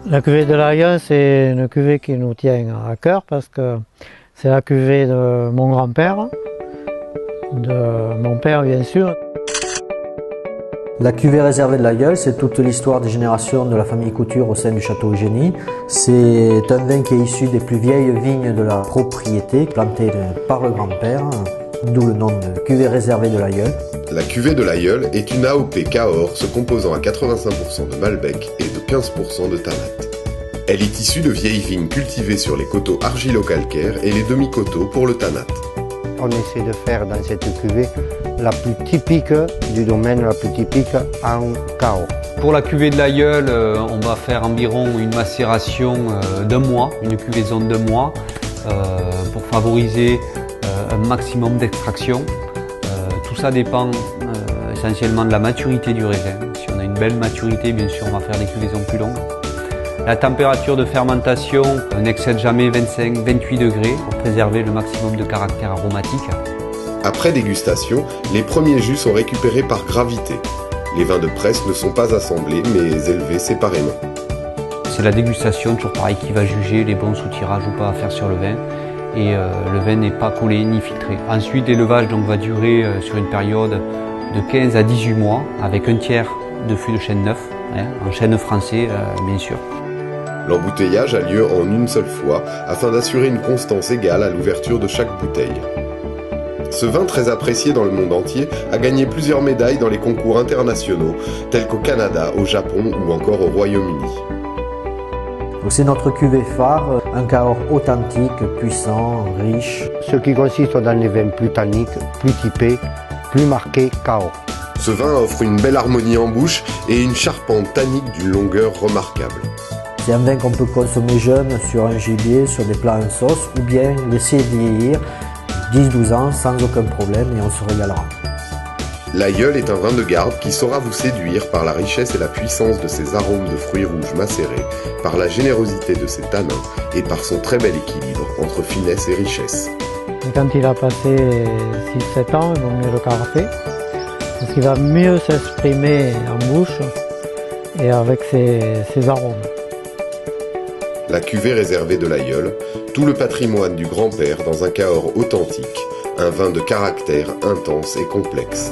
La cuvée de l'Aïeul, c'est une cuvée qui nous tient à cœur parce que c'est la cuvée de mon grand-père, de mon père bien sûr. La cuvée réservée de l'Aïeul, c'est toute l'histoire des générations de la famille Couture au sein du château Eugénie. C'est un vin qui est issu des plus vieilles vignes de la propriété, plantées par le grand-père, d'où le nom de cuvée réservée de l'Aïeul. La cuvée de l'Aïeul est une AOP Cahors se composant à 85% de Malbec et de 15% de Tannat. Elle est issue de vieilles vignes cultivées sur les coteaux argilo-calcaires et les demi-coteaux pour le Tannat. On essaie de faire dans cette cuvée la plus typique du domaine, la plus typique en Cahors. Pour la cuvée de l'Aïeul, on va faire environ une macération d'un mois, une cuvaison d'un mois, pour favoriser un maximum d'extraction. Tout ça dépend essentiellement de la maturité du raisin. Si on a une belle maturité, bien sûr, on va faire des cuvaisons plus longues. La température de fermentation n'excède jamais 25-28 degrés pour préserver le maximum de caractère aromatique. Après dégustation, les premiers jus sont récupérés par gravité. Les vins de presse ne sont pas assemblés mais élevés séparément. C'est la dégustation, toujours pareil, qui va juger les bons soutirages ou pas à faire sur le vin. Et le vin n'est pas collé ni filtré. Ensuite, l'élevage va durer sur une période de 15 à 18 mois avec un tiers de fût de chêne neuf, en chêne français bien sûr. L'embouteillage a lieu en une seule fois afin d'assurer une constance égale à l'ouverture de chaque bouteille. Ce vin très apprécié dans le monde entier a gagné plusieurs médailles dans les concours internationaux tels qu'au Canada, au Japon ou encore au Royaume-Uni. C'est notre cuvée phare, un Cahors authentique, puissant, riche. Ce qui consiste dans les vins plus tanniques, plus typés, plus marqués Cahors. Ce vin offre une belle harmonie en bouche et une charpente tannique d'une longueur remarquable. C'est un vin qu'on peut consommer jeune sur un gibier, sur des plats en sauce, ou bien laisser vieillir 10-12 ans sans aucun problème et on se régalera. L'Aïeul est un vin de garde qui saura vous séduire par la richesse et la puissance de ses arômes de fruits rouges macérés, par la générosité de ses tanins et par son très bel équilibre entre finesse et richesse. Et quand il a passé 6-7 ans, il vaut mieux le carafer parce qu'il va mieux s'exprimer en bouche et avec ses arômes. La cuvée réservée de l'Aïeul, tout le patrimoine du grand-père dans un Cahors authentique, un vin de caractère intense et complexe.